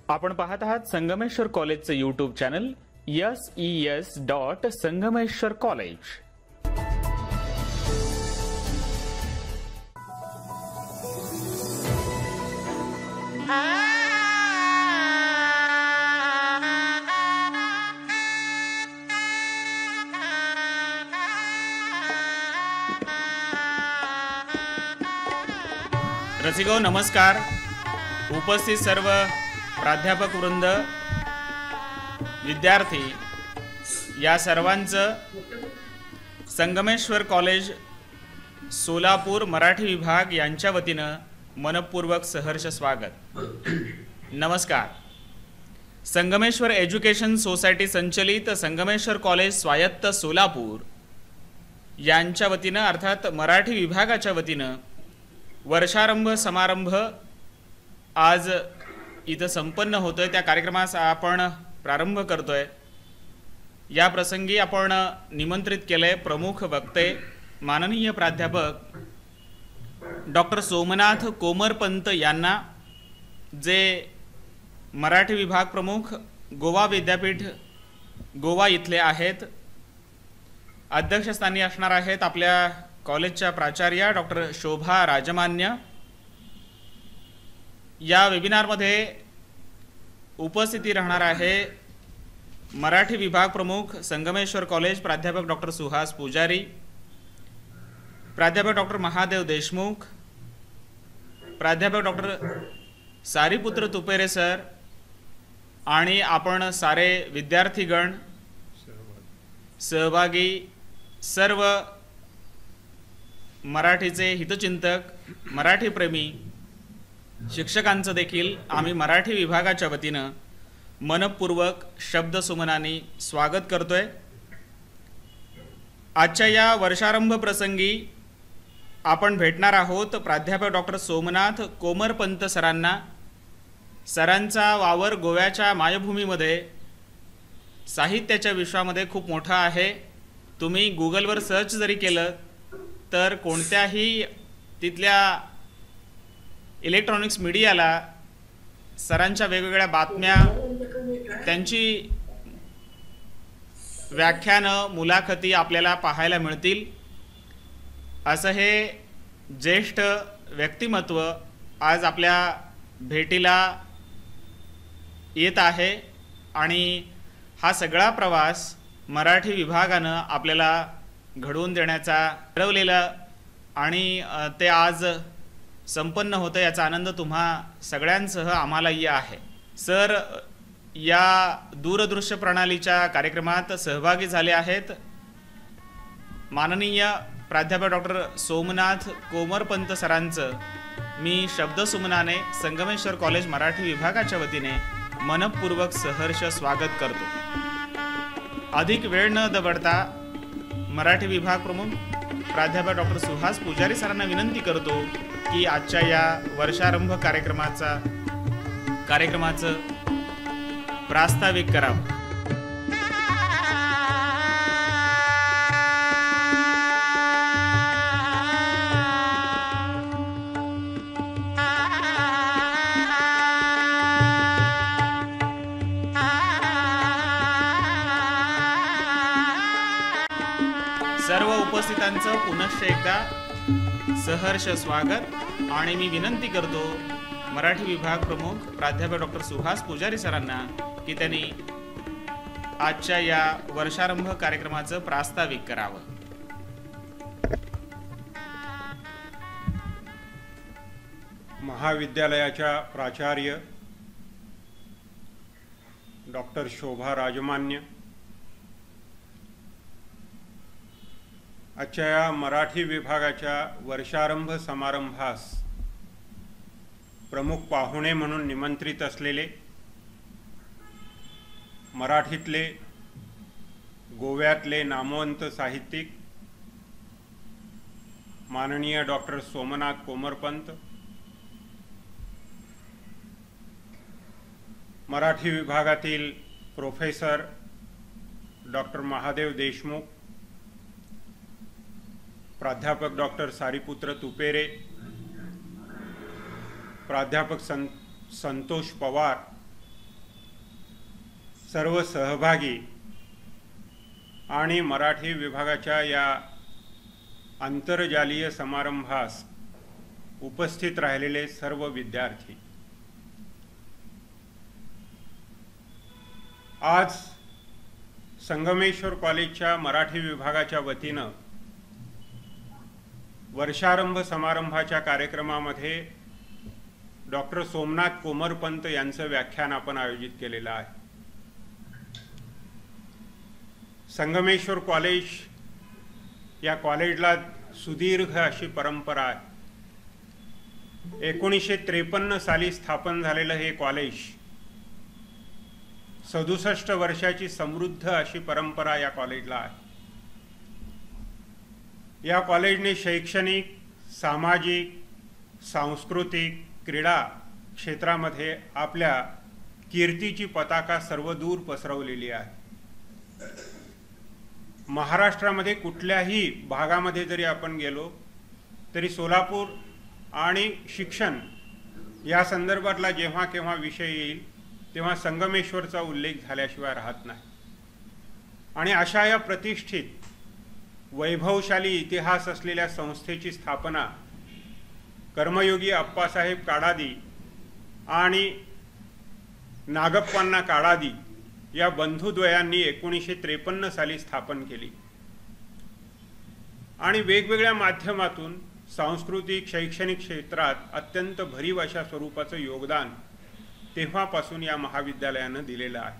आपण पाहत आहात संगमेश्वर कॉलेजचं यूट्यूब चॅनल SES.संगमेश्वर कॉलेज। रसिको नमस्कार। उपस्थित सर्व प्राध्यापक वृंद, विद्यार्थी या सर्वांचं संगमेश्वर कॉलेज सोलापूर मराठी विभाग यांच्या वतीनं मनपूर्वक सहर्ष स्वागत। नमस्कार। संगमेश्वर एज्युकेशन सोसायटी संचलित संगमेश्वर कॉलेज स्वायत्त सोलापूर यांच्या वतीनं अर्थात मराठी विभागाच्या वतीनं वर्षारंभ समारंभ आज इथं संपन्न होतोय। त्या कार्यक्रमास आपण प्रारंभ करतोय। या प्रसंगी आपण निमंत्रित केले प्रमुख वक्ते माननीय प्राध्यापक डॉक्टर सोमनाथ कोमरपंत यांना, जे मराठी विभाग प्रमुख गोवा विद्यापीठ गोवा इथले आहेत। अध्यक्षस्थानी असणार आहेत आपल्या कॉलेजच्या प्राचार्या डॉक्टर शोभा राजमान्य। या वेबिनारमध्ये उपस्थिती राहणार आहे मराठी विभाग प्रमुख संगमेश्वर कॉलेज प्राध्यापक डॉक्टर सुहास पुजारी, प्राध्यापक डॉक्टर महादेव देशमुख, प्राध्यापक डॉक्टर सारीपुत्र तुपेरे सर आणि आपण सारे विद्यार्थीगण सहभागी सर्व मराठीचे हितचिंतक, मराठी प्रेमी शिक्षकांचं देखील आम्ही मराठी विभागाच्या वतीनं मनपूर्वक शब्दसुमनाने स्वागत करतोय। आजच्या या वर्षारंभ प्रसंगी आपण भेटणार आहोत प्राध्यापक डॉक्टर सोमनाथ कोमरपंत सरांना। सरांचा वावर गोव्याच्या मायभूमीमध्ये साहित्याच्या विश्वामध्ये खूप मोठा आहे। तुम्ही गुगलवर सर्च जरी केलं तर कोणत्याही तिथल्या इलेक्ट्रॉनिक्स मीडियाला सरांच्या वेगवेगळ्या बातम्या, त्यांची व्याख्यानं, मुलाखती आपल्याला पाहायला मिळतील। असं हे ज्येष्ठ व्यक्तिमत्व आज आपल्या भेटीला येत आहे आणि हा सगळा प्रवास मराठी विभागानं आपल्याला घडवून देण्याचा ठरवलेला आणि ते आज संपन्न होतं, याचा आनंद तुम्हा सगळ्यांसह आम्हालाही आहे। सर या दूरदृश्य प्रणालीच्या कार्यक्रमात सहभागी झाले आहेत। माननीय प्राध्यापक डॉक्टर सोमनाथ कोमरपंत सरांचं मी शब्दसुमनाने संगमेश्वर कॉलेज मराठी विभागाच्या वतीने मनपूर्वक सहर्ष स्वागत करतो। अधिक वेळ न दवडता मराठी विभाग प्रमुख प्राध्यापक डॉक्टर सुहास पुजारी सरांना विनंती करतो की आजच्या या वर्षारंभ कार्यक्रमाचं प्रास्ताविक करावं। सर्व उपस्थितांचं पुनश्च एकदा सहर्ष स्वागत आणि मी विनंती करतो मराठी विभाग प्रमुख प्राध्यापक डॉक्टर सुहास पुजारी सरांना की त्यांनी आजच्या या वर्षारंभ कार्यक्रमाचं प्रास्ताविक करावं। महाविद्यालयाच्या प्राचार्य डॉक्टर शोभा राजमान्य, आजच्या या मराठी विभागाच्या वर्षारंभ समारंभास प्रमुख पाहुणे म्हणून निमंत्रित असलेले मराठीतले गोव्यातले नामवंत साहित्यिक माननीय डॉक्टर सोमनाथ कोमरपंत, मराठी विभागातील प्रोफेसर डॉक्टर महादेव देशमुख, प्राध्यापक डॉक्टर सारीपुत्र तुपेरे, प्राध्यापक संतोष पवार, सर्व सहभागी आणि मराठी विभागाच्या या आंतरजालीय समारंभास उपस्थित राहिलेले सर्व विद्यार्थी, आज संगमेश्वर कॉलेजच्या मराठी विभागाच्या वतीनं वर्षारंभ समारंभाच्या कार्यक्रमामध्ये डॉक्टर सोमनाथ कोमरपंत यांचं व्याख्यान आपण आयोजित केलेलं आहे. संगमेश्वर कॉलेज या कॉलेजला सुदीर्घ अशी परंपरा आहे. 1953 साली स्थापन झालेलं हे कॉलेज 67 वर्षाची समृद्ध अशी परंपरा या कॉलेजला आहे. या कॉलेजने शैक्षणिक, सामाजिक, सांस्कृतिक, क्रीडा क्षेत्रामध्ये आपल्या कीर्तीची पताका सर्वदूर पसरवलेली आहे. महाराष्ट्रामध्ये कुठल्याही भागामध्ये जरी आपण गेलो तरी सोलापूर आणि शिक्षण या संदर्भातला जेव्हा केव्हा विषय येईल तेव्हा संगमेश्वरचा उल्लेख झाल्याशिवाय राहत नाही. आणि अशा या प्रतिष्ठित वैभवशाली इतिहास असलेल्या संस्थेची स्थापना कर्मयोगी अप्पासाहेब काडादी आणि नागप्पांना काडादी या बंधुद्वयांनी 1953 साली स्थापन केली. आणि वेगवेगळ्या माध्यमातून सांस्कृतिक, शैक्षणिक क्षेत्रात अत्यंत भरीव अशा स्वरूपाचं योगदान तेव्हापासून या महाविद्यालयानं दिलेलं आहे.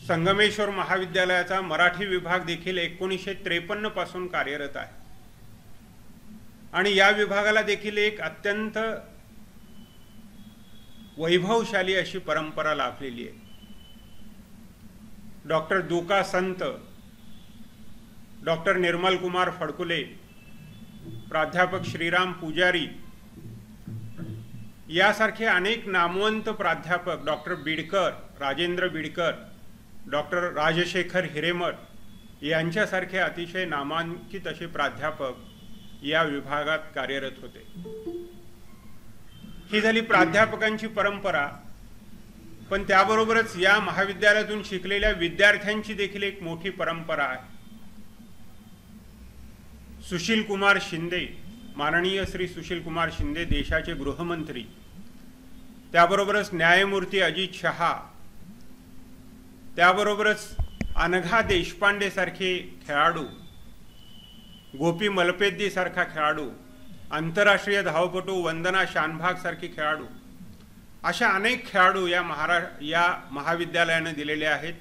संगमेश्वर महाविद्यालयाचा मराठी विभाग देखील 1953 पासून कार्यरत आहे. आणि या विभागाला देखील एक अत्यंत वैभवशाली अशी परंपरा लाभलेली आहे. डॉक्टर दुका संत, डॉक्टर निर्मल कुमार फडकुले, प्राध्यापक श्रीराम पुजारी यासारखे अनेक नामवंत प्राध्यापक, डॉक्टर बिडकर, राजेंद्र बिडकर, डॉक्टर राजशेखर हिरेमठ यांच्यासारखे अतिशय नामांकित असे प्राध्यापक या विभागात कार्यरत होते. ही झाली प्राध्यापकांची परंपरा. पण त्याबरोबरच या महाविद्यालयातून शिकलेल्या विद्यार्थ्यांची देखील एक मोठी परंपरा आहे. सुशील कुमार शिंदे, माननीय श्री सुशील कुमार शिंदे देशाचे गृहमंत्री, त्याबरोबरच न्यायमूर्ती अजित शहा, त्याबरोबरच अनघा देशपांडे सारखे खेळाडू, गोपी मलपेद्दी सारखा खेळाडू, आंतरराष्ट्रीय धावपटू वंदना शानभाग सारखी खेळाडू, अशा अनेक खेळाडू या महाविद्यालयाने दिलेले आहेत.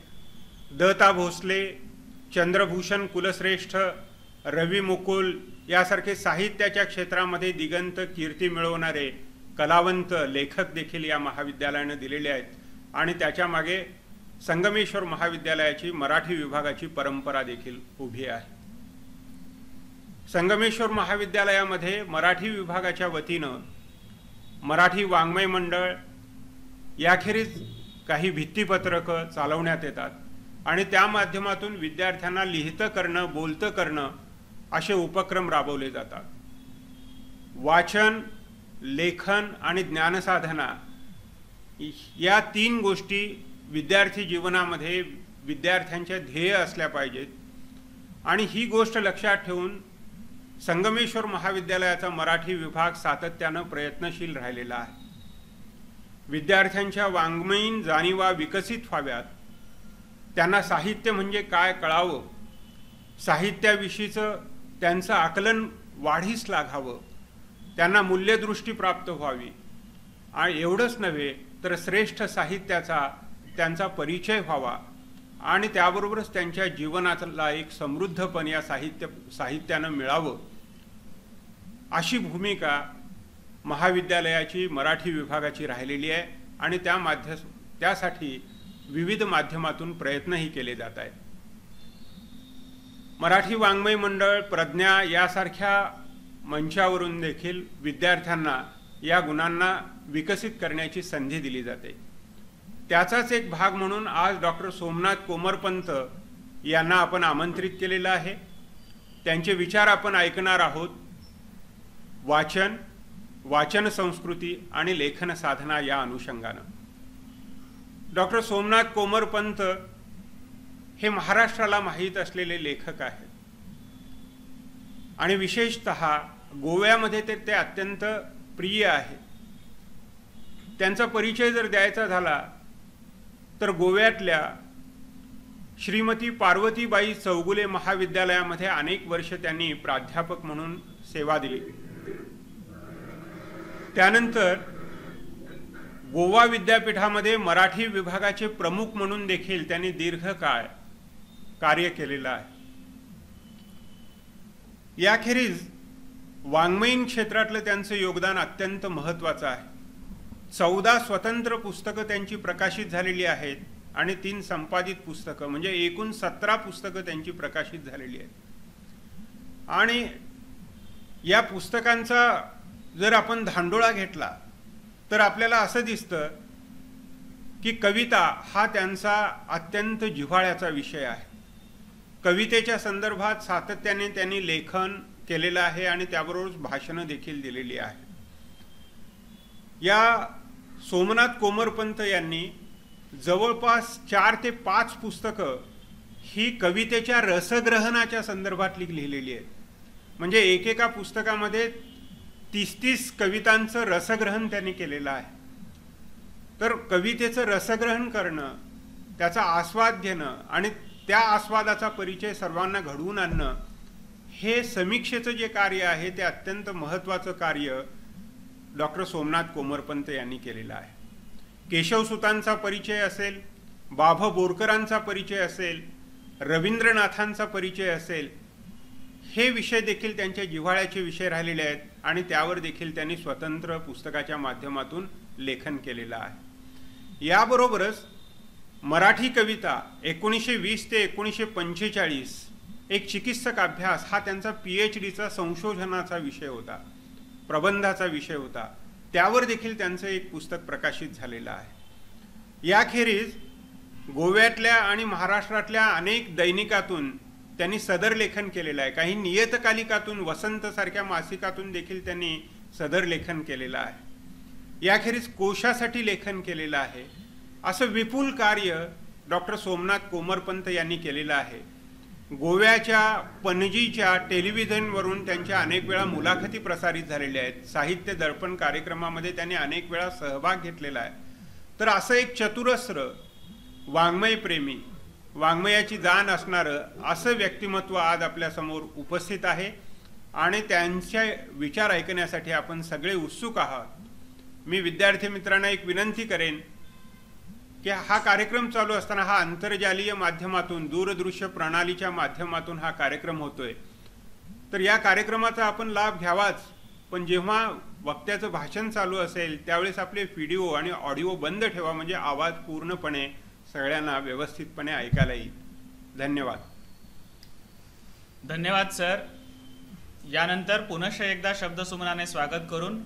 दत्ता भोसले, चंद्रभूषण कुलश्रेष्ठ, रवी मुकुल यासारखे साहित्याच्या क्षेत्रामध्ये दिगंत कीर्ती मिळवणारे कलावंत लेखक देखील या महाविद्यालयाने दिलेले आहेत. आणि त्याच्या मागे संगमेश्वर महाविद्यालयाची मराठी विभागाची परंपरा देखील उभी आहे. संगमेश्वर महाविद्यालयामध्ये मराठी विभागाच्या वतीनं मराठी वाङ्मय मंडळ याखेरीज काही भित्तीपत्रकं चालवण्यात येतात आणि त्या माध्यमातून विद्यार्थ्यांना लिहितं करणं, बोलतं करणं असे उपक्रम राबवले जातात. वाचन, लेखन आणि ज्ञानसाधना या 3 गोष्टी विद्यार्थी जीवनामध्ये विद्यार्थ्यांच्या ध्येय असल्या पाहिजेत. आणि ही गोष्ट लक्षात ठेवून संगमेश्वर महाविद्यालयाचा मराठी विभाग सातत्यानं प्रयत्नशील राहिलेला आहे. विद्यार्थ्यांच्या वाङ्मयीन जाणीवा विकसित व्हाव्यात, त्यांना साहित्य म्हणजे काय कळावं, साहित्याविषयीचं त्यांचं आकलन वाढीस लागावं, त्यांना मूल्यदृष्टी प्राप्त व्हावी. आणि एवढंच नव्हे तर श्रेष्ठ साहित्याचा त्यांचा परिचय व्हावा आणि त्याबरोबरच त्यांच्या जीवनाला एक समृद्धपण या साहित्यानं मिळावं, अशी भूमिका महाविद्यालयाची मराठी विभागाची राहिलेली आहे. आणि त्यासाठी विविध माध्यमातून प्रयत्नही केले जात आहेत. मराठी वाङ्मय मंडळ, प्रज्ञा यासारख्या मंचावरून देखील विद्यार्थ्यांना या गुणांना विकसित करण्याची संधी दिली जाते. त्याचाच एक भाग म्हणून आज डॉक्टर सोमनाथ कोमरपंत यांना आपण आमंत्रित केलेलं आहे. त्यांचे विचार आपण ऐकणार आहोत. वाचन संस्कृती आणि लेखन साधना या अनुषंगानं डॉक्टर सोमनाथ कोमरपंत हे महाराष्ट्राला माहीत असलेले लेखक आहेत आणि विशेषतः गोव्यामध्ये ते अत्यंत प्रिय आहेत. त्यांचा परिचय जर द्यायचा झाला तर गोव्यातल्या श्रीमती पार्वतीबाई चौगुले महाविद्यालयामध्ये अनेक वर्ष त्यांनी प्राध्यापक म्हणून सेवा दिली. त्यानंतर गोवा विद्यापीठामध्ये मराठी विभागाचे प्रमुख म्हणून देखील त्यांनी दीर्घकाळ कार्य केलेलं आहे. याखेरीज वाङ्मयीन क्षेत्रातलं त्यांचं योगदान अत्यंत महत्त्वाचं आहे. 14 स्वतंत्र पुस्तकं त्यांची प्रकाशित झालेली आहेत आणि 3 संपादित पुस्तकं, म्हणजे एकूण 17 पुस्तकं त्यांची प्रकाशित झालेली आहेत. आणि या पुस्तकांचा जर आपण धांडोळा घेतला तर आपल्याला असं दिसतं की कविता हा त्यांचा अत्यंत जिव्हाळ्याचा विषय आहे. कवितेच्या संदर्भात सातत्याने त्यांनी लेखन केलेलं आहे आणि त्याबरोबरच भाषणं देखील दिलेली आहेत. या सोमनाथ कोमरपंत यांनी जवळपास 4 ते 5 पुस्तकं ही कवितेच्या रसग्रहणाच्या संदर्भात लिहिलेली आहेत. म्हणजे एकेका पुस्तकामध्ये 30 कवितांचं रसग्रहण त्यांनी केलेलं आहे. तर कवितेचं रसग्रहण करणं, त्याचा आस्वाद घेणं आणि त्या आस्वादाचा परिचय सर्वांना घडवून आणणं, हे समीक्षेचं जे कार्य आहे ते अत्यंत महत्त्वाचं कार्य डॉक्टर सोमनाथ कोमरपंत यांनी केलेलं आहे. केशवसुतांचा परिचय असेल, बाभ बोरकरांचा परिचय असेल, रवींद्रनाथांचा परिचय असेल, हे विषय देखील त्यांच्या जिव्हाळ्याचे विषय राहिलेले आहेत आणि त्यावर देखील त्यांनी स्वतंत्र पुस्तकाच्या माध्यमातून लेखन केलेलं आहे. याबरोबरच मराठी कविता 1920 ते 1945 एक चिकित्सक अभ्यास हा त्यांचा PhDचा संशोधनाचा विषय होता, प्रबंधाचा विषय होता. त्यावर देखील त्यांचं एक पुस्तक प्रकाशित झालेलं आहे. याखेरीज गोव्यातल्या आणि महाराष्ट्रातल्या अनेक दैनिकातून त्यांनी सदर लेखन केलेलं आहे. काही नियतकालिकातून, वसंतसारख्या मासिकातून देखील त्यांनी सदर लेखन केलेलं आहे. याखेरीज कोशासाठी लेखन केलेलं आहे. असं विपुल कार्य डॉक्टर सोमनाथ कोमरपंत यांनी केलेलं आहे. गोव्याच्या पणजीच्या टेलिव्हिजनवरून त्यांच्या अनेक वेळा मुलाखती प्रसारित झालेल्या आहेत. साहित्य दर्पण कार्यक्रमामध्ये त्यांनी अनेक वेळा सहभाग घेतलेला आहे. तर असं एक चतुरस्र, वाङ्मयप्रेमी, वाङ्मयाची जाण असणारं असं व्यक्तिमत्व आज आपल्यासमोर उपस्थित आहे आणि त्यांचे विचार ऐकण्यासाठी आपण सगळे उत्सुक आहात. मी विद्यार्थी मित्रांना एक विनंती करेन की हा कार्यक्रम चालू असताना हा आंतरजालीय माध्यमातून, दूरदृश्य प्रणालीच्या माध्यमातून हा कार्यक्रम होतोय. तर या कार्यक्रमाचा आपण लाभ घ्यावाच, पण जेव्हा वक्त्याचं भाषण चालू असेल त्यावेळेस आपले व्हिडिओ आणि ऑडिओ बंद ठेवा, म्हणजे आवाज पूर्णपणे सगळ्यांना व्यवस्थितपणे ऐकायला येईल. धन्यवाद. धन्यवाद सर. यानंतर पुनश्च एकदा शब्दसुमनाने स्वागत करून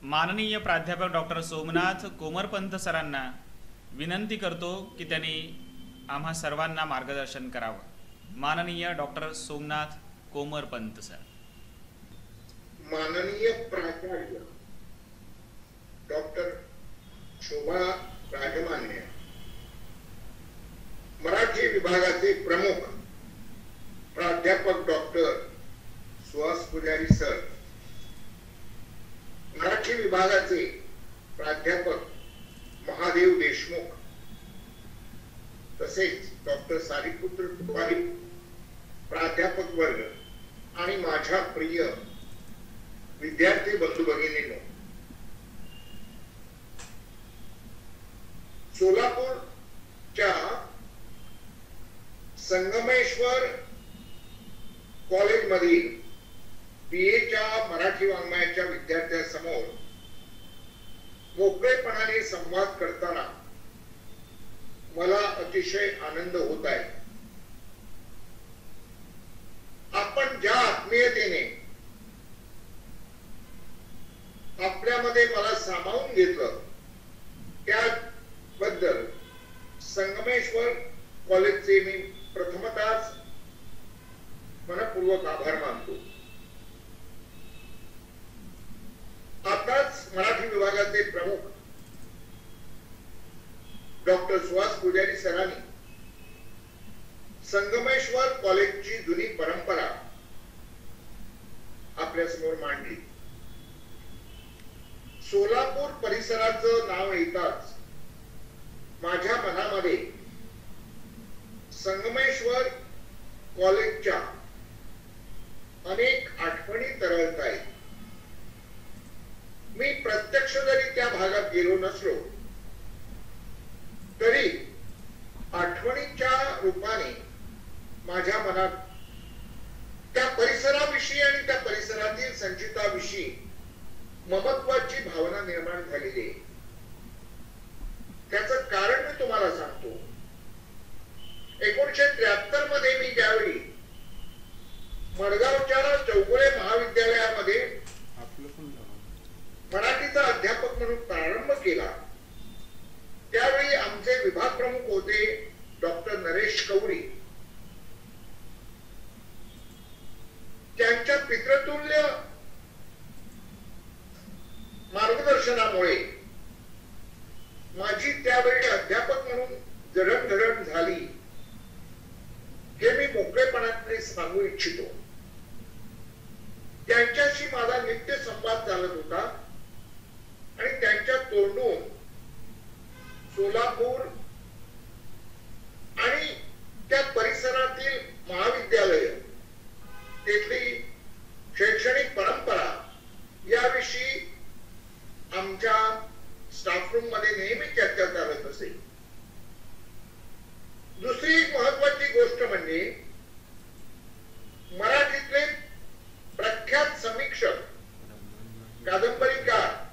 माननीय प्राध्यापक डॉक्टर सोमनाथ कोमरपंत सरांना विनंती करतो की त्यांनी आम्हा सर्वांना मार्गदर्शन करावं. माननीय डॉक्टर सोमनाथ कोमरपंत सर. माननीय प्राचार्य डॉक्टर शोभा राजमान्य, मराठी विभागाचे प्रमुख प्राध्यापक डॉक्टर सुहास पुजारी सर, मराठी विभागाचे प्राध्यापक महादेव देशमुख, तसेच डॉक्टर सारीपुत्र तुपारी, प्राध्यापक वर्ग आणि माझ्या प्रिय विद्यार्थी बंधू भगिनींनो, सोलापूरच्या संगमेश्वर कॉलेजमधील BAच्या मराठी वाङ्मयाच्या विद्यार्थ्यांसमोर मोकळेपणाने संवाद करताना मला अतिशय आनंद होत आहे. आपण ज्या आत्मीयतेने आपल्यामध्ये मला सामावून घेतलं त्याबद्दल संगमेश्वर कॉलेजचे मी प्रथमतःच मनपूर्वक आभार मानतो. आताच मराठी विभागाचे प्रमुख सोलापूर परिसराचं नाव येताच माझ्या मनामध्ये संगमेश्वर कॉलेजच्या अनेक आठवणी तरळत आहेत. मी प्रत्यक्ष जरी त्या भागात गेलो नसलो तरी आठवणीच्या रूपाने माझ्या मनात त्या परिसराविषयी आणि त्या परिसरातील संचिताविषयी ममत्वाची भावना निर्माण झालेली आहे. त्याचं कारण मी तुम्हाला सांगतो. 1973 मध्ये मी ज्यावेळी मडगावच्या चौगुले महाविद्यालयामध्ये मराठीचा अध्यापक म्हणून प्रारंभ केला, त्यावेळी आमचे विभाग प्रमुख होते डॉक्टर नरेश कवडी. त्यांच्या पितृतुल्य मार्गदर्शनामुळे माझी त्यावेळी अध्यापक म्हणून जडणघडण झाली, हे मी मोकळेपणाने सांगू इच्छितो. त्यांच्याशी माझा नित्य संवाद चालत होता आणि त्यांच्या तोंडून सोलापूर आणि त्या परिसरातील महाविद्यालय, तेथली शैक्षणिक परंपरा याविषयी आमच्या स्टाफ रूम मध्ये नेहमी चर्चा चालत असे. दुसरी एक महत्वाची गोष्ट म्हणजे मराठीतले प्रख्यात समीक्षक, कादंबरीकार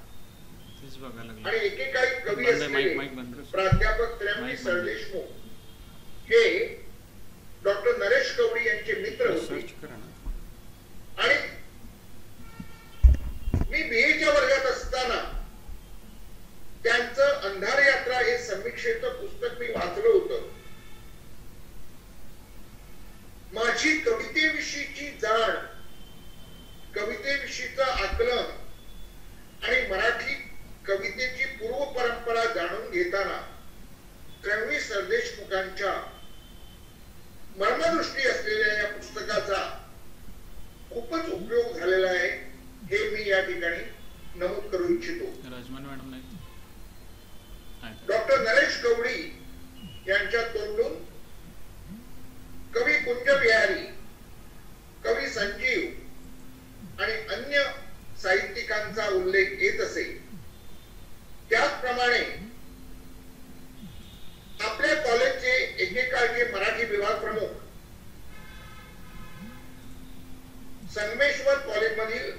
आणि एकेकाळी कवी असलेले प्राध्यापक त्र्यंबी सरदेशमुख हे डॉक्टर नरेश कवडी यांचे मित्र होते. आणि मी बीएच्या वर्गात असताना त्यांचं अंधार यात्रा हे समीक्षेचं पुस्तक मी वाचलं होतं. माझी कवितेविषयीची जाण, कवितेविषयीचं आकलन आणि मराठी कवितेची पूर्व परंपरा जाणून घेताना त्र्यंबी सरदेशमुखांच्या मर्मदृष्टी असलेल्या या पुस्तकाचा खूपच उपयोग झालेला आहे, हे मी या ठिकाणी नमूद करू इच्छितो. डॉक्टर नरेश कवडी यांच्या तोंडून कवी कुंज विहारी, कवी संजीव आणि अन्य साहित्यिकांचा उल्लेख येत असे. त्याचप्रमाणे आपल्या कॉलेजचे एकेकाळचे मराठी विभाग प्रमुख, संगमेश्वर कॉलेज मधील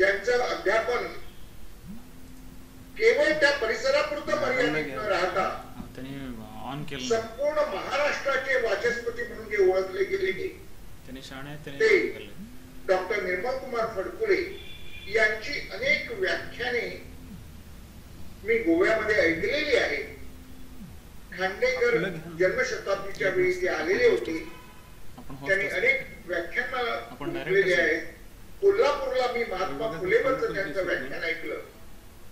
यांचं अध्यापन केवळ त्या परिसरापुरतं मर्यादित न राहता संपूर्ण महाराष्ट्राचे वाचस्पती म्हणून जे ओळखले गेले ते डॉक्टर निर्मल कुमार फडकुले यांची अनेक व्याख्याने मी गोव्यामध्ये ऐकलेली आहे. खांडेकर जन्मशताब्दीच्या वेळी ते आलेले होते, त्यांनी अनेक व्याख्यान ऐकलेली आहेत. कोल्हापूरला मी महात्मा फुलेवरचं त्यांचं व्याख्यान ऐकलं,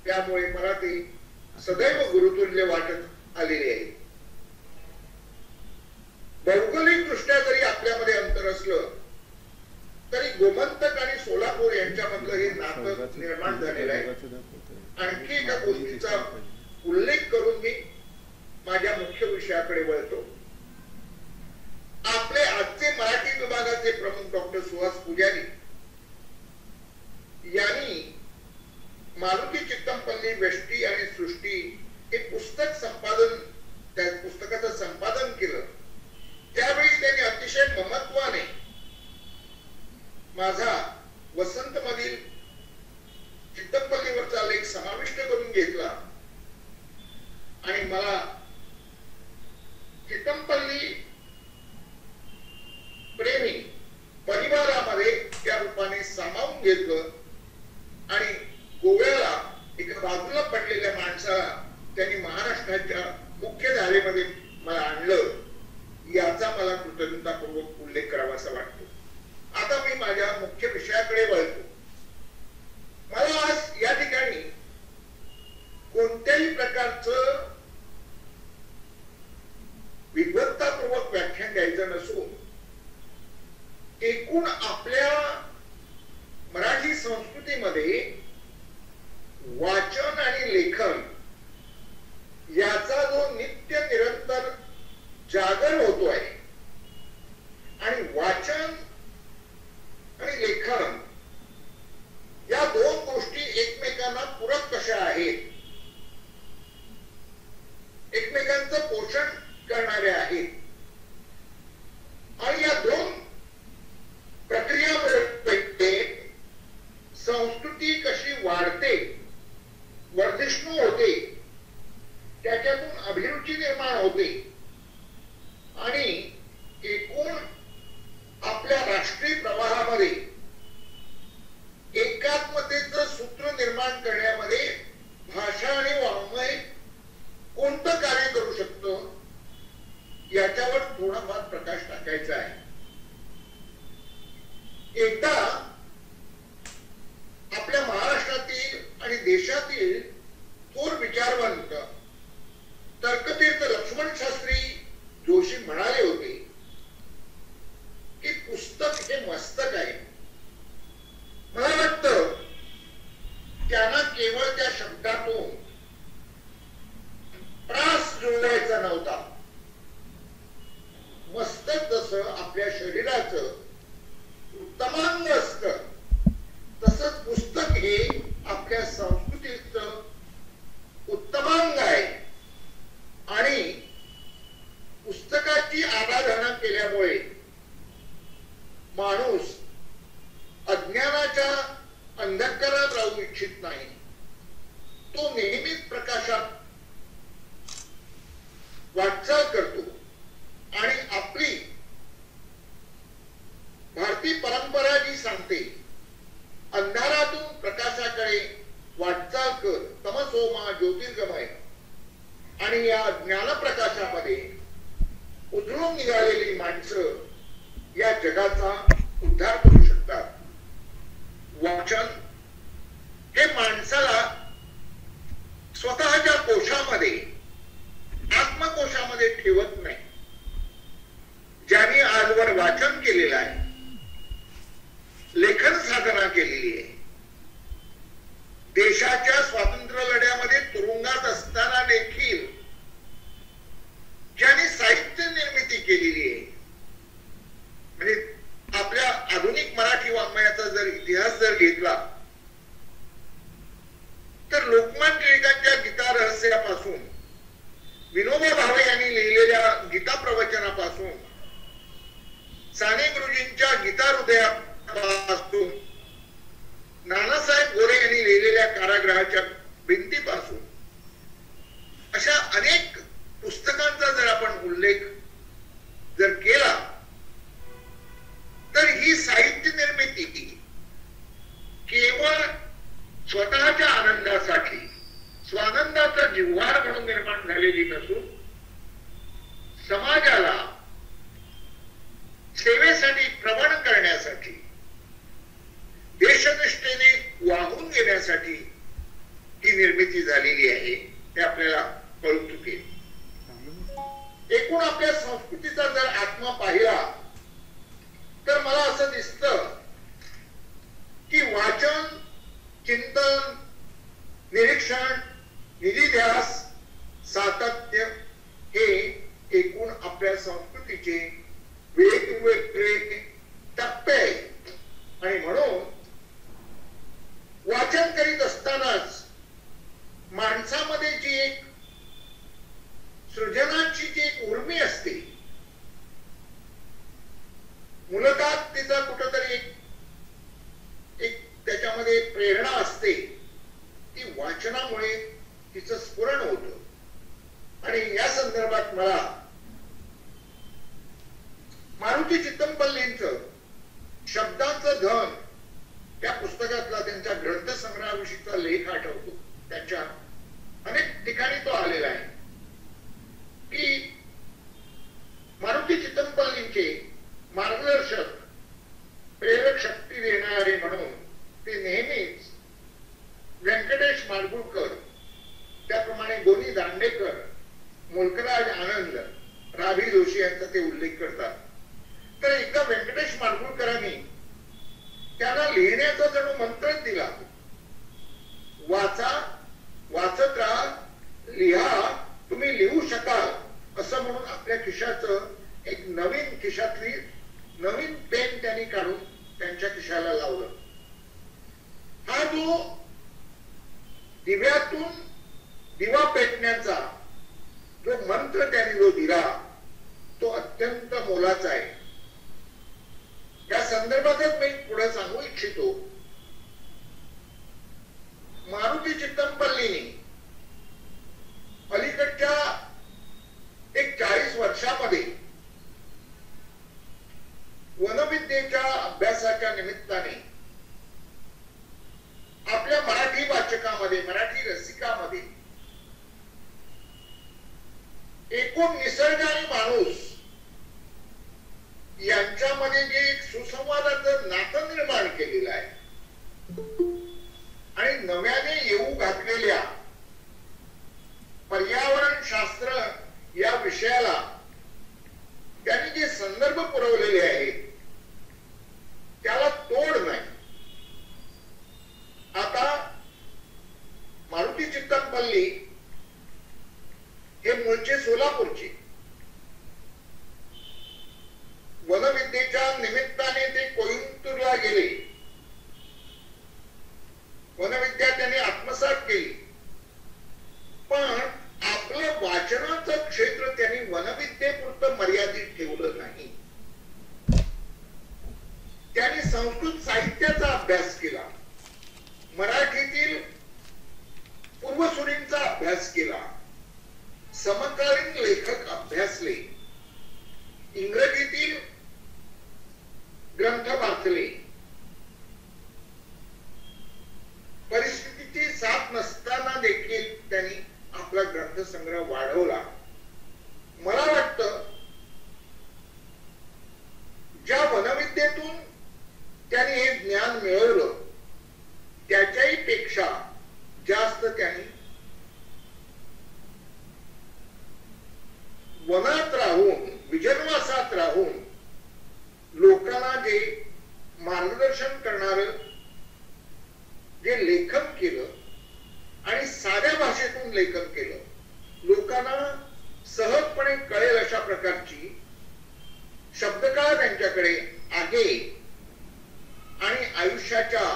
त्यामुळे मला ते सदैव गुरुतुल्य वाटत आलेले आहे. भौगोलिक दृष्ट्या जरी आपल्यामध्ये अंतर असलं तरी गोमंतक आणि सोलापूर यांच्यामधलं हे नातं निर्माण झालेलं आहे. आणखी एका गोष्टीचा उल्लेख करून मी माझ्या मुख्य विषयाकडे वळतो. आपले आजचे मराठी विभागाचे प्रमुख डॉक्टर सुहास पुजारी यांनी मारुती चित्तमपल्ली वेष्टी आणि सृष्टी हे पुस्तक संपादन, त्या पुस्तकाचं संपादन केलं. त्यावेळी त्यांनी अतिशय महत्वाने माझा वसंत मधील चित्तमपल्लीवरचा लेख समाविष्ट करून घेतला आणि मला चित्तमपल्ली प्रेमी परिवारामध्ये त्या रूपाने सामावून घेतलं आणि गोव्याला एका बाजूला पडलेल्या माणसाला त्यांनी महाराष्ट्राच्या मुख्य धारेमध्ये मला आणलं, याचा मला कृतज्ञतापूर्वक उल्लेख करावासा वाटतो. आता मी माझ्या मुख्य विषयाकडे वळतो. मला आज या ठिकाणी कोणत्याही प्रकारचं विद्वत्तापूर्वक व्याख्यान द्यायचं नसून एकूण आपल्या मराठी संस्कृतीमध्ये वाचन आणि लेखन याचा जो नित्य निरंतर जागर होतो आहे आणि वाचन आणि लेखन या दोन गोष्टी एकमेकांना पूरक कशा आहेत, एकमेकांचं पोषण करणारे आहेत आणि या दोन प्रक्रियामध्ये संस्कृती कशी वाढते, वर्धिष्णू होते, त्याच्यातून अभिरुची निर्माण होते आणि एकूण आपल्या राष्ट्रीय प्रवाहामध्ये एकात्मतेचं सूत्र निर्माण करण्यामध्ये भाषा आणि वाङ्मय कोणतं कार्य करू शकतं याच्यावर थोडाफार प्रकाश टाकायचा आहे. एकदा आपल्या महाराष्ट्रातील आणि देशातील थोर विचारवंत तर्कतीर्थ लक्ष्मण शास्त्री जोशी म्हणाले होते की पुस्तक हे मस्तक आहे. मला वाटतं त्यांना केवळ त्या शब्दातून प्रास जुळवायचा नव्हता. मस्तक जसं आपल्या शरीराचं उत्तमांग असतं तसंच पुस्तक हे आपल्या संस्कृतीचं उत्तमांग आहे आणि पुस्तकाची आराधना केल्यामुळे माणूस अज्ञानाच्या अंधकारात राहू इच्छित नाही. तो नेहमीच प्रकाशात वाटचाल करतो आणि आपली भारतीय परंपरा जी सांगते अंधारातून प्रकाशाकडे वाटचाल कर, तमसो मा ज्योतिर्गमय, आणि या ज्ञानप्रकाशामध्ये उजळून निघालेली माणसं या जगाचा उद्धार करू शकतात. वाचन हे माणसाला स्वतःच्या कोशामध्ये, आत्मकोशामध्ये ठेवत नाही. ज्यांनी आजवर वाचन केलेलं आहे, लेखन साधना केलेली आहे, देशाच्या स्वातंत्र्य लढ्यामध्ये तुरुंगात असताना देखील ज्यांनी साहित्य निर्मिती केलेली आहे, म्हणजे आपल्या आधुनिक मराठी वाङ्मयाचा जर इतिहास जर घेतला तर लोकमान्य टिळकांच्या गीता रहस्यापासून, विनोबा भावे यांनी लिहिलेल्या गीता प्रवचनापासून, साने गुरुजींच्या गीता हृदयापासून, नानासाहेब गोरे यांनी लिहिलेल्या कारागृहाच्या भिंतीपासून अशा अनेक पुस्तकांचा जर आपण उल्लेख जर केला तर ही साहित्य निर्मिती केवळ स्वतःच्या आनंदासाठी, स्वानंदाचा जिव्हार म्हणून निर्माण झालेली नसून समाजाला सेवेसाठी प्रवण करण्यासाठी, देशनिष्ठेने वाहून घेण्यासाठी ही निर्मिती झालेली आहे हे आपल्याला कळून चुकेल. एकूण आपल्या संस्कृतीचा जर आत्मा पाहिला तर मला असं दिसतं की वाचन, चिंतन, निरीक्षण, निधिध्यास, सातत्य हे एकूण आपल्या संस्कृतीचे वेगवेगळे टप्पे आहेत. आणि म्हणून वाचन करीत असतानाच माणसामध्ये जी एक सृजनाची जी एक उर्मी असते, मूलतः तिचा कुठंतरी एक त्याच्यामध्ये प्रेरणा असते, ती वाचनामुळे तिचं स्फुरण होतं. आणि या संदर्भात मला मारुती चित्तमपल्लींचं शब्दांचं धन त्या पुस्तकातला त्यांच्या ग्रंथसंग्रहाविषयीचा लेख आठवतो. त्यांच्या अनेक ठिकाणी तो आलेला आहे की मारुती चित्तमपल्लींचे मार्गदर्शक, प्रेरक शक्ती देणारे म्हणून ते नेहमीच व्यंकटेश माडगूळकर, त्याप्रमाणे गोनी दांडेकर, मुलकराज आनंद, राभी जोशी यांचा ते उल्लेख करतात. तर एकदा व्यंकटेश माडगूळकरांनी त्यांना लिहिण्याचा जणू मंत्रच दिला, वाचा लिहा, तुम्ही लिहू शकाल असं म्हणून आपल्या खिशाचं एक नवीन खिशातली नवीन पेन त्यांनी काढून त्यांच्या खिशाला लावलं. हा जो दिव्यातून दिवा पेटण्याचा जो मंत्र त्यांनी जो दिला तो अत्यंत मोलाचा आहे. या संदर्भातच मी पुढे सांगू इच्छितो. मारुती चित्तमपल्लीने अलीकडच्या एक 40 वर्षामध्ये वनविद्येच्या अभ्यासाच्या निमित्ताने आपल्या मराठी वाचकामध्ये, मराठी रसिकामध्ये एकूण निसर्ग आणि माणूस यांच्यामध्ये जे एक सुसंवादाचं नातं निर्माण केलेलं आहे आणि नव्याने येऊ घातलेल्या पर्यावरण शास्त्र या विषयाला त्यांनी जे संदर्भ पुरवलेले आहेत त्याला तोड नाही. आता मारुती चित्तमपल्ली हे मूळचे सोलापूरचे. वनविद्येच्या निमित्ताने ते कोइंबतूरला गेले. वनविद्या त्यांनी आत्मसात केली, पण आपलं वाचनाचं क्षेत्र त्यांनी वनविद्येपुरतं मर्यादित ठेवलं नाही. त्यांनी संस्कृत साहित्याचा अभ्यास केला, मराठीतील पूर्वसुरींचा अभ्यास केला, समकालीन लेखक अभ्यासले, इंग्रजीतील ग्रंथ वाचले. परिस्थितीची साथ नसताना देखील त्यांनी आपला ग्रंथसंग्रह वाढवला. मला वाटतं ज्या वनविद्येतून त्यांनी हे ज्ञान मिळवलं त्याच्याही पेक्षा जास्त त्यांनी वनात राहून, विजनवासात राहून लोकांना जे मार्गदर्शन करणार जे लेखन केलं आणि साध्या भाषेतून लेखन केलं, लोकांना सहजपणे कळेल अशा प्रकारची शब्दकळा त्यांच्याकडे आहे. आणि आयुष्याच्या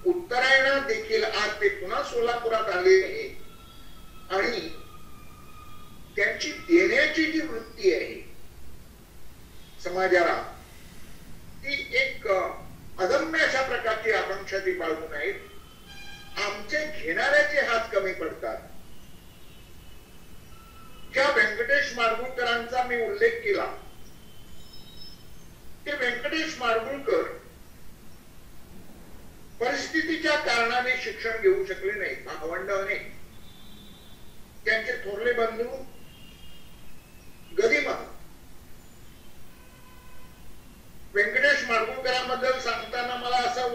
उत्तरायणात देखील आज ते पुन्हा सोलापुरात आले आहेत आणि त्यांची देण्याची जी वृत्ती आहे समाजाला, ती एक अदम्य अशा प्रकारची आकांक्षा ती बाळगून आहेत. आमचे घेणाऱ्याचे हात कमी पडतात. ज्या व्यंकटेश माडगूळकरांचा मी उल्लेख केला, ते व्यंकटेश माडगूळकर परिस्थितीच्या कारणाने शिक्षण घेऊ शकले नाही. भावंडाने त्यांचे थोरले बंधू गदिमा व्यंकटेश माडगूळकरांबद्दल सांगताना मला असं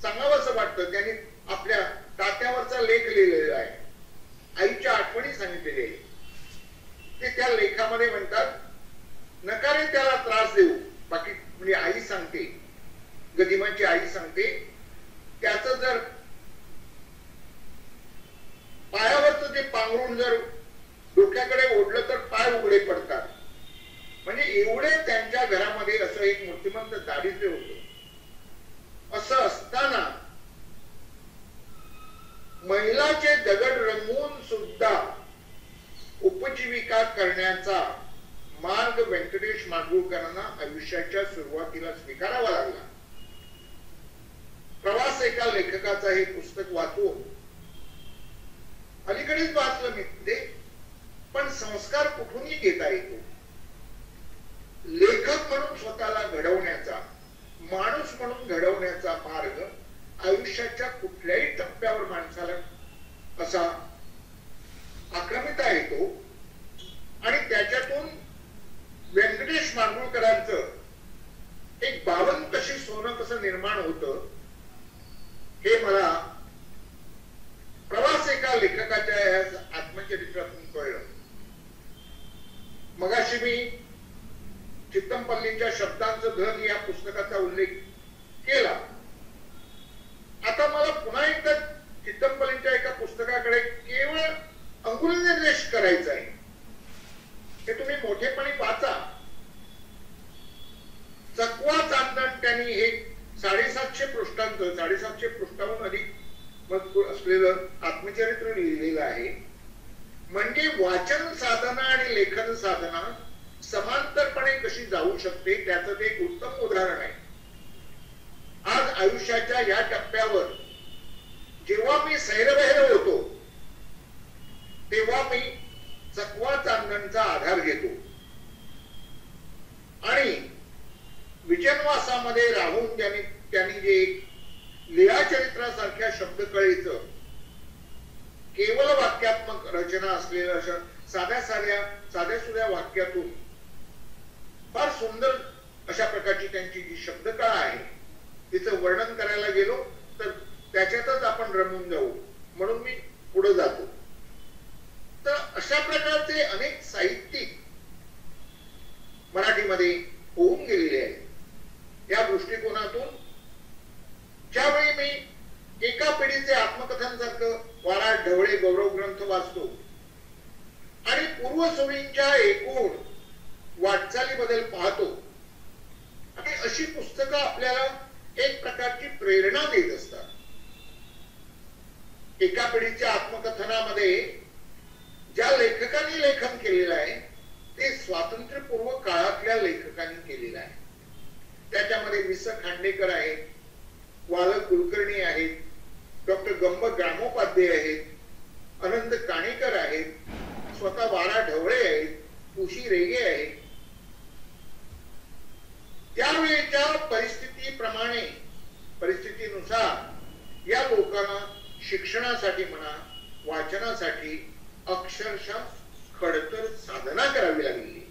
सांगावंसं वाटतं, त्यांनी आपल्या तात्यावरचा लेख लिहिलेला आहे, आईच्या आठवणी सांगितलेली आहे. ते त्या लेखामध्ये म्हणतात, नका रे त्याला त्रास देऊ. बाकी म्हणजे आई सांगते, गदिमाची आई सांगते, त्याचं जर पायावरचं ते पांघरून जर डोक्याकडे ओढलं तर पाय उघडे पडतात. म्हणजे एवढे त्यांच्या घरामध्ये असं एक मूर्तिमंत दारिद्र्य होतं. असं असताना महिलाचे दगड रंगवून सुद्धा उपजीविका करण्याचा मार्ग व्यंकटेश माडगूळकरांना आयुष्याच्या सुरुवातीला स्वीकारावा लागला. प्रवास एका लेखकाचा हे पुस्तक वाचून अलीकडेच वाचलं मी ते, पण संस्कार कुठूनही घेता येतो. लेखक म्हणून स्वतःला घडवण्याचा, माणूस म्हणून घडवण्याचा मार्ग आयुष्याच्या कुठल्याही टप्प्यावर माणसाला असा आक्रमिता येतो. आणि त्याच्यातून व्यंकटेश माडगूळकरांचं एक 52 कशी सोनं कसं निर्माण होतं हे मला प्रवास एका लेखकाच्या आत्मचरित्रातून कळलं. मगाशी मी चित्तमपल्लीच्या शब्दांचं धन या पुस्तकाचा उल्लेख केला. आता मला पुन्हा एकदा चित्तमपल्लीच्या एका पुस्तकाकडे केवळ अंगुलीने असलेलं आत्मचरित्र लिहिलेलं आहे. म्हणजे वाचन साधना आणि लेखन साधना समांतरपणे कशी जाऊ शकते त्याचं ते एक उत्तम उदाहरण आहे. आज आयुष्याच्या या टप्प्यावर जेव्हा मी सैरभैरव होतो तेव्हा मी चकवा चांदणचा आधार घेतो आणि विजनवासामध्ये राहून त्यांनी जे लीळाचरित्रासारख्या शब्दकळीचं केवळ वाक्यात्मक रचना असलेल्या साध्या सुध्या वाक्यातून फार सुंदर अशा प्रकारची त्यांची जी शब्दकळा आहे तिचं वर्णन करायला गेलो तर त्याच्यातच आपण रमून जाऊ, म्हणून मी पुढे जातो. तर अशा प्रकारचे अनेक साहित्यिक मराठीमध्ये होऊन गेलेले आहेत. या दृष्टिकोनातून ज्यावेळी मी एका पिढीचे आत्मकथन सारखं वारा ढवळे गौरव ग्रंथ वाचतो आणि पूर्वसुरींच्या एकूण वाटचालीबद्दल पाहतो आणि अशी पुस्तकं आपल्याला एक प्रकारची प्रेरणा देत असतात. एका पिढीच्या आत्मकथनामध्ये ज्या लेखकांनी लेखन केलेलं आहे ते स्वातंत्र्यपूर्व काळातल्या लेखकांनी केलेलं आहे. त्याच्यामध्ये वि. स. खांडेकर आहेत, वाल कुलकर्णी आहेत, डॉक्टर गंब ग्रामोपाध्याय आहेत, अनंत काणेकर आहेत, स्वतः वारा ढवळे आहेत, उशी रेगे आहेत. त्यावेळेच्या परिस्थितीनुसार या लोकांना शिक्षणासाठी म्हणा वाचनासाठी अक्षरशः खडतर साधना करावी लागली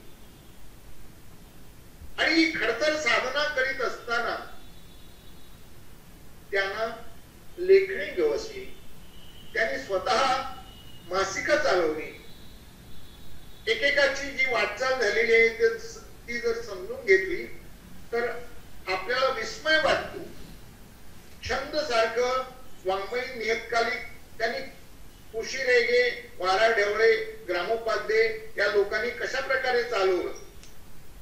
आणि ही खडतर साधना करीत असताना त्यांना लेखणी गवसली. त्यांनी स्वतः मासिका चालवली. एकेकाची जी वाटचाल झालेली आहे ती जर समजून घेतली तर आपल्याला विस्मय वाटतो. छंद सारखं वाङ्मयीन नियतकालिक त्यांनी उशी रेगे, वारा ढवळे, ग्रामोपाध्याय या लोकांनी कशा प्रकारे चालवलं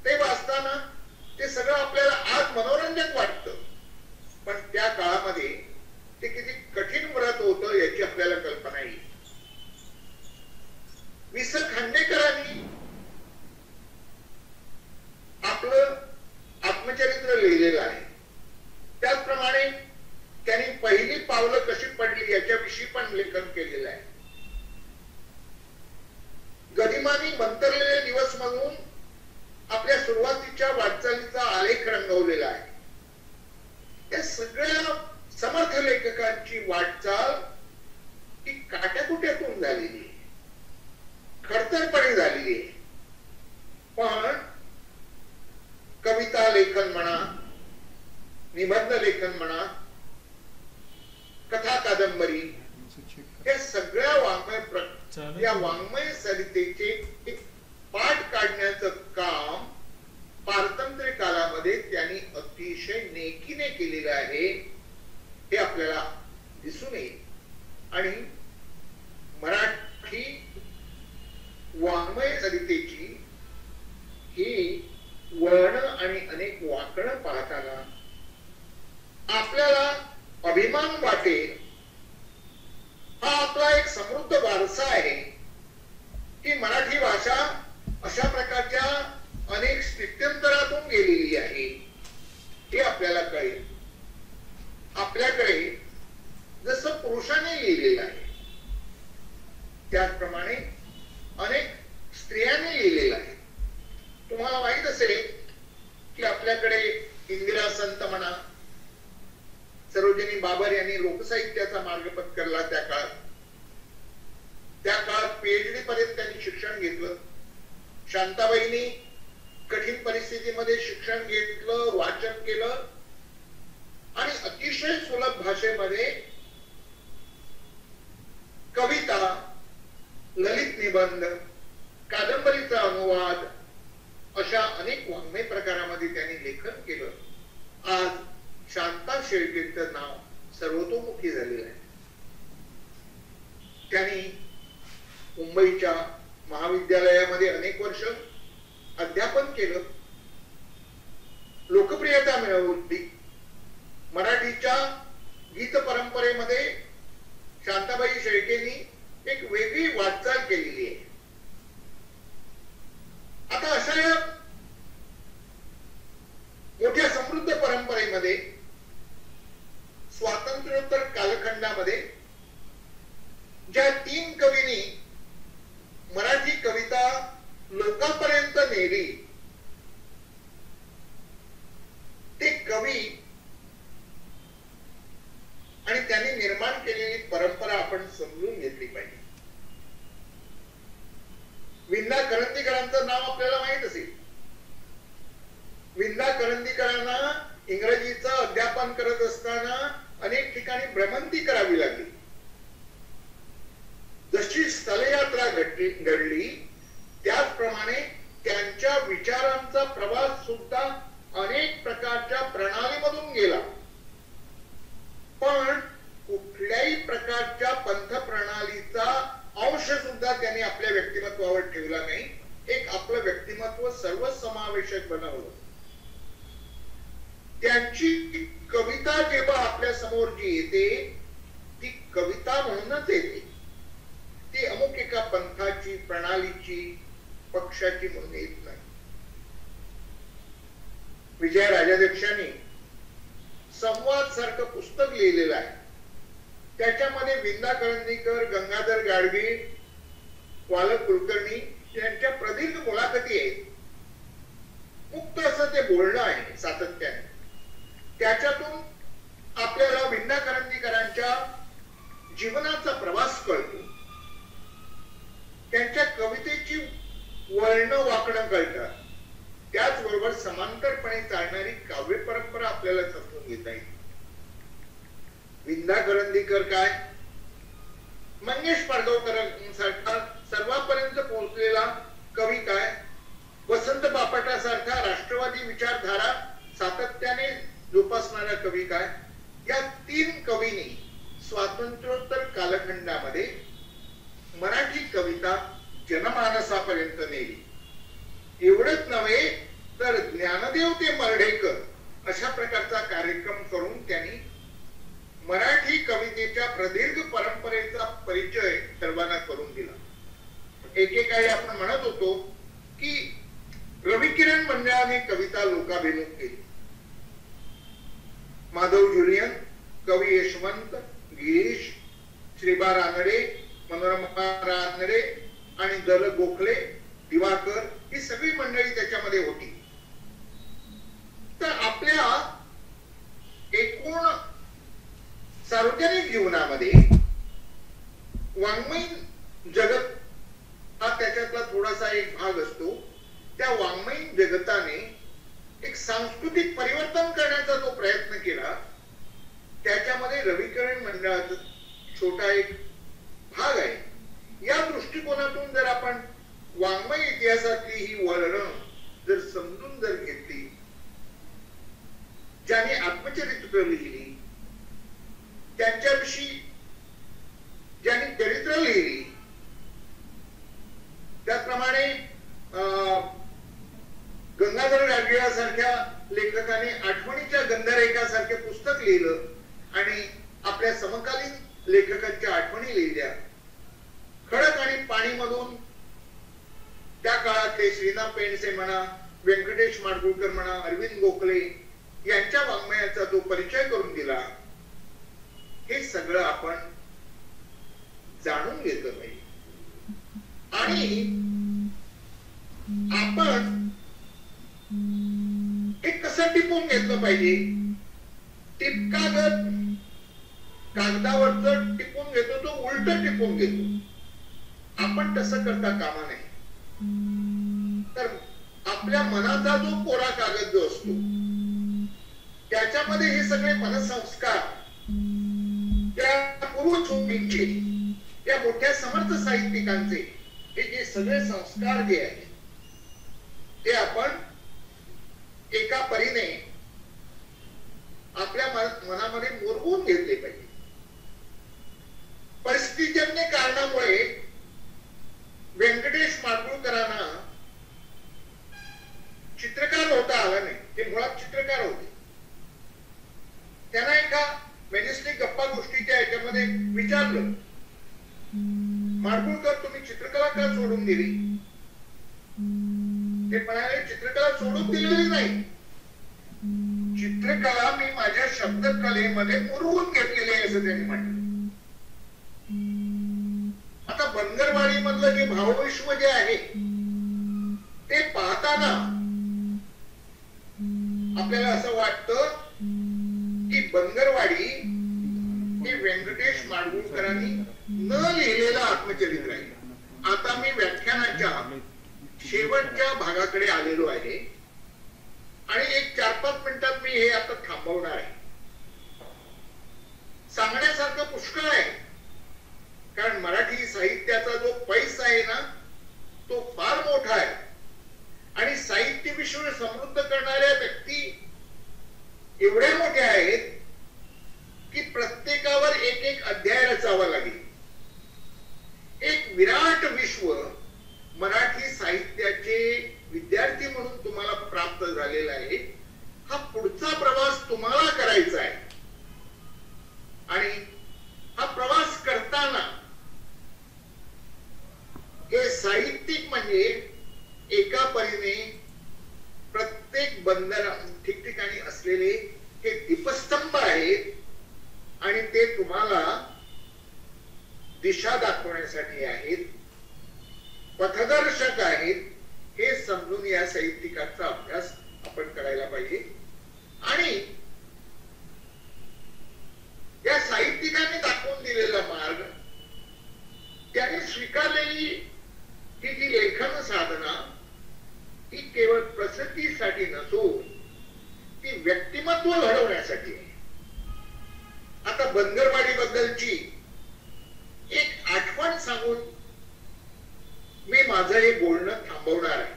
ते वाचताना ते सगळं आपल्याला आज मनोरंजक वाटतं, पण त्या काळामध्ये ते किती कठीण व्रत होतं याची आपल्याला कल्पना येईल. वि. स. खांडेकरांनी आपलं आत्मचरित्र लिहिलेलं आहे. त्याचप्रमाणे त्यांनी पहिली पावलं कशी पडली याच्याविषयी पण लेखन केलेलं आहे. गदिमांनी मंतरलेले दिवस म्हणून आपल्या सुरुवातीच्या वाटचालीचा आलेख रंगवलेला आहे. या सगळ्या समर्थ लेखकांची वाटचाल ही काट्याकुट्यातून झालेली आहे, खडतरपणे झालेली आहे. पण कविता लेखन म्हणा, निबंध लेखन म्हणा, कथा कादंबरी हे सगळ्या वाङ्मय सरितेचे पाठ काढण्याचं काम पारतंत्र्य कालामध्ये त्यांनी अतिशय नेकीने केलेलं आहे हे आपल्याला दिसून येईल. आणि मराठी वाङ्मय सरितेची ही वळण आणि अनेक वाकणं पाहताना आपल्याला अभिमान वाटेल. हा आपला एक समृद्ध वारसा आहे की मराठी भाषा अशा प्रकारच्या अनेक स्थित्यंतरातून गेलेली आहे हे आपल्याला कळेल. आपल्याकडे जसं पुरुषाने लिहिलेलं आहे त्याचप्रमाणे अनेक स्त्रियांनी लिहिलेलं आहे. तुम्हाला माहित असेल की आपल्याकडे इंदिरा संत म्हणा, सरोजिनी बाबर यांनी लोकसाहित्याचा मार्ग पत्करला. त्या काळात PhD पर्यंत त्यांनी शिक्षण घेतलं. शांताबाईंनी कठीण परिस्थितीमध्ये शिक्षण घेतलं, वाचन केलं आणि अतिशय सुलभ भाषेमध्ये कविता, ललित निबंध, कादंबरीचा अनुवाद अशा अनेक वाङ्मय प्रकारामध्ये त्यांनी लेखन केलं. आज शांता शेळकेंचं नाव सर्वतोमुखी झालेलं आहे. त्यांनी मुंबईच्या महाविद्यालयामध्ये अनेक वर्ष अध्यापन केलं, लोकप्रियता मिळवली. मराठीच्या गीत परंपरेमध्ये शांता शेळकेंनी एक वेगळी वाटचाल केलेली आहे. आता अशा या मोठ्या समृद्ध परंपरेमध्ये स्वातंत्र्योत्तर कालखंडामध्ये ज्या 3 कवींनी मराठी कविता लोकांपर्यंत नेली ते कवी आणि त्यांनी निर्माण केलेली परंपरा आपण समजून घेतली पाहिजे. विंदा करंदीकरांचं नाव आपल्याला माहित असेल. विंदा करंदीकरांना इंग्रजीचं अध्यापन करत असताना अनेक ठिकाणी भ्रमंती करावी लागली. जशी स्थलयात्रा घडली त्याचप्रमाणे त्यांच्या विचारांचा प्रवास सुद्धा अनेक प्रकारच्या प्रणालीमधून गेला. पण कुठल्याही प्रकारच्या पंथ प्रणालीचा अंश सुद्धा त्यांनी आपल्या व्यक्तिमत्वावर ठेवला नाही. एक आपलं व्यक्तिमत्व सर्वसमावेशक बनवलं. त्यांची कविता जेव्हा आपल्या समोर जी येते ती कविता म्हणूनच येते. ती अमुक एका पंथाची, प्रणालीची, पक्षाची म्हणून येत नाही. विजय राजाध्यक्षांनी संवाद सारखं पुस्तक लिहिलेलं आहे. त्याच्यामध्ये विंदा करंदीकर, गंगाधर गाडगे, वालक कुलकर्णी यांच्या प्रदीर्घ मुलाखती आहेत. मुक्त असं ते बोलणं आहे सातत्याने. त्याच्यातून आपल्याला विंदा करंदीकरांच्या जीवनाचा प्रवास कळतो. त्यांच्या कवितेची वळण वाकणं कळतात. त्याचबरोबर समांतरपणे चालणारी काव्य परंपरा आपल्याला समजून घेता येईल. विंदा करंदीकर काय, मंगेश पाडगावकरांसारखा सर्वांपर्यंत पोहोचलेला कवी काय, वसंत बापटासारखा राष्ट्रवादी विचारधारा सातत्याने जोपासणारा कवी काय, या 3 कवींनी स्वातंत्र्योत्तर कालखंडामध्ये मराठी कविता जनमानसापर्यंत नेली. एवढंच नव्हे तर ज्ञानदेव ते मर्ढेकर अशा प्रकारचा कार्यक्रम करून त्यांनी मराठी कवितेच्या प्रदीर्घ परंपरेचा परिचय सर्वांना करून दिला. एकेकाळी आपण म्हणत होतो की रविकिरण मंडळाने कविता लोकाभिमुख केली. माधव जुलियन, कवी यशवंत, गिरीश, श्रीबा रानडे, मनोरमा रानडे आणि दल गोखले, दिवाकर ही सगळी मंडळी त्याच्यामध्ये होती. तर आपल्या एकूण सार्वजनिक जीवनामध्ये वाङ्मयीन जगत हा त्याच्यातला थोडासा एक भाग असतो. त्या वाङ्मयीन जगताने एक सांस्कृतिक परिवर्तन करण्याचा जो प्रयत्न केला त्याच्यामध्ये रविकिरण मंडळाचा छोटा एक भाग आहे. या दृष्टिकोनातून जर आपण वाङ्मय इतिहासातली ही वळणं जर समजून जर घेतली, ज्याने आत्मचरित्र लिहिली, त्यांच्याविषयी ज्यांनी चरित्र लिहिली, त्याचप्रमाणे गंगाधर गाडगे सारख्या लेखकाने आठवणीच्या गंधरेखासारखे पुस्तक लिहिलं आणि आपल्या समकालीन लेखकांच्या आठवणी लिहिल्या. खडक आणि पाणी मधून त्या काळातले श्रीनाथ पेंडसे म्हणा, व्यंकटेश माडगुळकर म्हणा, अरविंद गोखले यांच्या वाङ्मयाचा जो परिचय करून दिला, हे सगळं आपण जाणून घेतलं पाहिजे. आणि आपण हे कसं टिपून घेतलं पाहिजे. टिपकागत कागदावरच टिपून घेतो तो उलट टिपून घेतो. आपण तसं करता कामा नये. तर आपल्या मनाचा जो कोरा कागद जो असतो त्याच्यामध्ये हे सगळे मनसंस्कार, त्या पूर्वचोपींचे, त्या मोठ्या समर्थ साहित्यिकांचे हे जे सगळे संस्कार जे आहेत ते आपण एका परीने आपल्या मनामध्ये मोरवून घेतले पाहिजे. परिस्थितीजन्य कारणामुळे व्यंकटेश माडगुळकरांना चित्रकार होता आला नाही. ते मुळात चित्रकार होते. त्यांना एका मॅजेस्टिक गप्पा गोष्टीच्या याच्यामध्ये विचारलं माडगुळकर तुम्ही चित्रकला का सोडून दिली? ते म्हणाले चित्रकला सोडून दिलेली नाही, चित्रकला मी माझ्या शब्दकलेमध्ये मुरवून घेतलेली आहे असं त्यांनी म्हटलं. आता बनगरवाडी मधलं जे भावविश्व जे आहे ते पाहताना आपल्याला असं वाटतं की बनगरवाडी हे व्यंकटेश माडगुळकरांनी न लिहिलेलं आत्मचरित्र आहे. आता मी व्याख्यानाच्या शेवटच्या भागाकडे आलेलो आहे आणि एक 4-5 मिनिटात मी हे आता थांबवणार आहे. सांगण्यासारखं पुष्कळ आहे, कारण मराठी साहित्याचा जो पैसा आहे ना तो फार मोठा आहे आणि साहित्य विश्व समृद्ध करणाऱ्या व्यक्ती एवढ्या मोठ्या आहेत की प्रत्येकावर एक एक अध्याय रचावा लागेल. एक विराट विश्व मराठी साहित्याचे विद्यार्थी म्हणून तुम्हाला प्राप्त झालेला आहे. हा पुढचा प्रवास तुम्हाला करायचा आहे आणि हा प्रवास करताना हे साहित्यिक म्हणजे एका परीने प्रत्येक बंदर ठिकठिकाणी असलेले हे दीपस्तंभ आहेत आणि ते तुम्हाला दिशा दाखवण्यासाठी आहेत, पथदर्शक आहेत. हे समजून या साहित्यिकाचा अभ्यास आपण करायला पाहिजे आणि या साहित्यिकाने दाखवून दिलेला मार्ग, त्याने स्वीकारलेली ही जी लेखन साधना ही केवळ प्रसिद्धीसाठी नसून ती व्यक्तिमत्व घडवण्यासाठी आहे. आता बनगरवाडी बद्दलची एक आठवण सांगून मी माझं हे बोलणं थांबवणार आहे.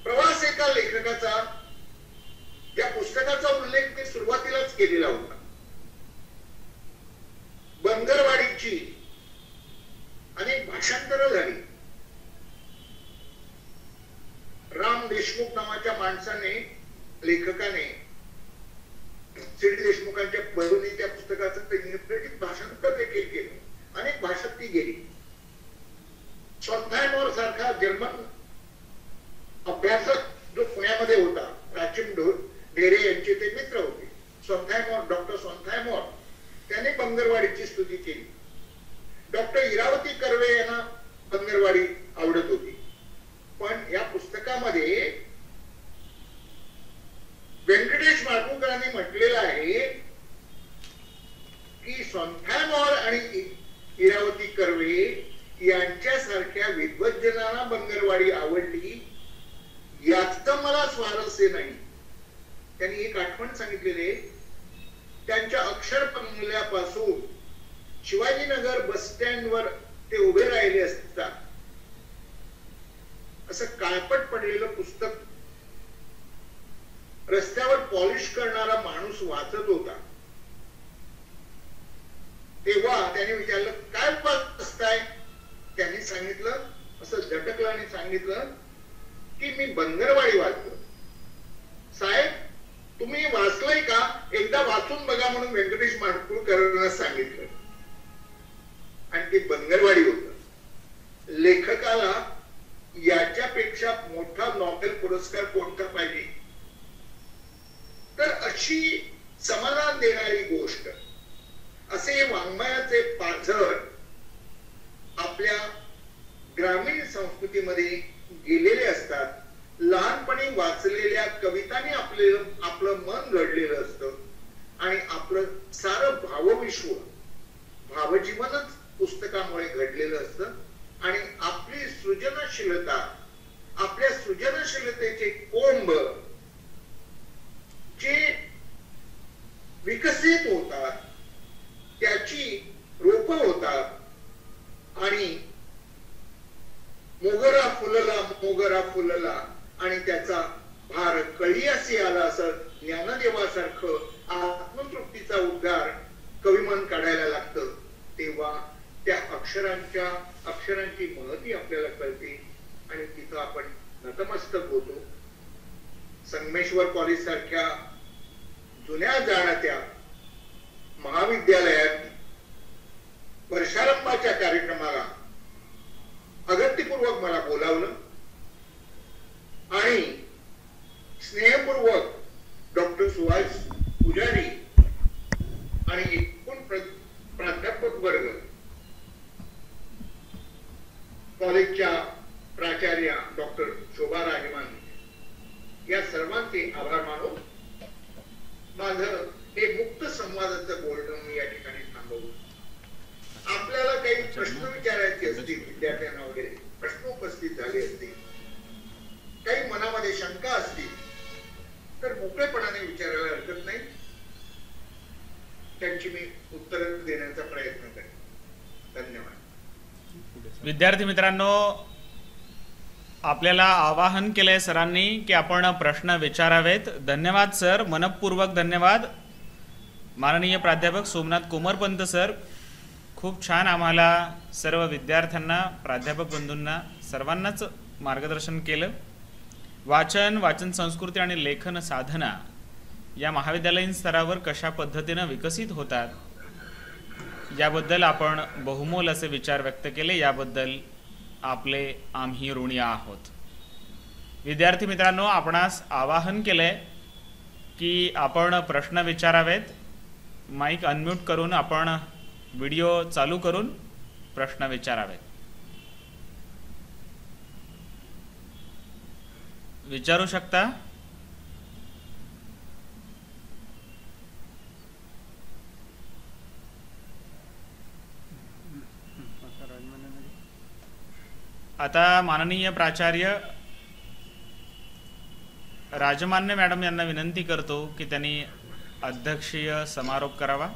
प्रवास एका लेखकाचा, या पुस्तकाचा उल्लेख मी सुरुवातीलाच केलेला होता. बनगरवाडीची अनेक भाषांतरं झाली. राम देशमुख नावाच्या माणसाने, लेखकाने सी डी देशमुखांच्या बरोबरी त्या पुस्तकाचं इंग्रजीत भाषांतर देखील केलं. अनेक भाषेत ती गेली. सोन्थायमोर सारखा जर्मन अभ्यासक जो पुण्यामध्ये होता, प्राचीन ढेरे यांचे ते मित्र होते, सोन्थायमोर, डॉक्टर सोन्थायमोर, त्याने बनगरवाडीची स्तुती केली. डॉक्टर इरावती कर्वे यांना बनगरवाडी आवडत होती. पण या पुस्तकामध्ये व्यंकटेश माडगुळकरांनी म्हटलेलं आहे की सोन्थायमोर आणि इरावती कर्वे यांच्यासारख्या विद्वज्जनांना बनगरवाडी आवडली याचं मला स्वारस्य नाही. त्यांनी एक आठवण सांगितलेली, त्यांच्या अक्षर बंगल्यापासून शिवाजीनगर बस स्टँड वर ते उभे राहिले असता असं काळपट पडलेलं पुस्तक रस्त्यावर पॉलिश करणारा माणूस वाचत होता. तेव्हा त्याने विचारलं, काय वाचताय? त्यांनी सांगितलं, असं झटकलं आणि सांगितलं की मी बनगरवाडी वाचतो. साहेब, तुम्ही वाचलंय का? एकदा वाचून बघा म्हणून व्यंकटेश माडगुळकरांना सांगितलं आणि ते बनगरवाडी होतं. लेखकाला याच्यापेक्षा मोठा नोबेल पुरस्कार कोणता पाहिजे? तर अशी समाधान देणारी गोष्ट, असे वाङ्मयाचे पाझर आपल्या ग्रामीण संस्कृतीमध्ये गेलेले असतात. लहानपणी वाचलेल्या कवितांनी आपलं मन घडलेलं असतं आणि आपलं सारं भावविश्व, भावजीवनच पुस्तकामुळे घडलेलं असतं आणि आपली सृजनशीलता, आपल्या सृजनशीलतेचे कोंब जे विकसित होतात, त्याची रोप होतात आणि मोगरा फुलला, मोगरा फुलला आणि त्याचा भार कळीयासी आला, असं ज्ञानदेवासारखं आत्मतृप्तीचा उद्गार कविमन काढायला लागतं. तेव्हा त्या अक्षरांची महती आपल्याला कळते आणि तिथं आपण नतमस्तक होतो. संगमेश्वर कॉलेज सारख्या जुन्या जाणत्या महाविद्यालयात प्रश्न विचारायचे असतील विद्यार्थ्यांना वगैरे प्रश्न उपस्थित झाले असतील, काही मनामध्ये शंका असतील तर मोकळेपणाने विचारायला हरकत नाही. त्यांची मी उत्तर देण्याचा प्रयत्न करेन. धन्यवाद. विद्यार्थी मित्रांनो, आपल्याला आवाहन केलंय सरांनी की आपण प्रश्न विचारावेत. धन्यवाद सर, मनपूर्वक धन्यवाद. माननीय प्राध्यापक सोमनाथ कोमरपंत सर, खूप छान आम्हाला सर्व विद्यार्थ्यांना, प्राध्यापक बंधूंना सर्वांनाच मार्गदर्शन केलं. वाचन संस्कृती आणि लेखन साधना या महाविद्यालयीन स्तरावर कशा पद्धतीने विकसित होतात याबद्दल आपण बहुमोल असे विचार व्यक्त केले. याबद्दल आपले आम्ही ऋणी आहोत. विद्यार्थी मित्रांनो, आपणास आवाहन केलंय की आपण प्रश्न विचारावेत. माईक अनम्यूट करून आपण व्हिडिओ चालू करून प्रश्न विचारावेत. विचारू शकता. आता माननीय प्राचार्य राजमान्य मॅडम यांना विनंती करतो की त्यांनी अध्यक्षीय समारोप करावा.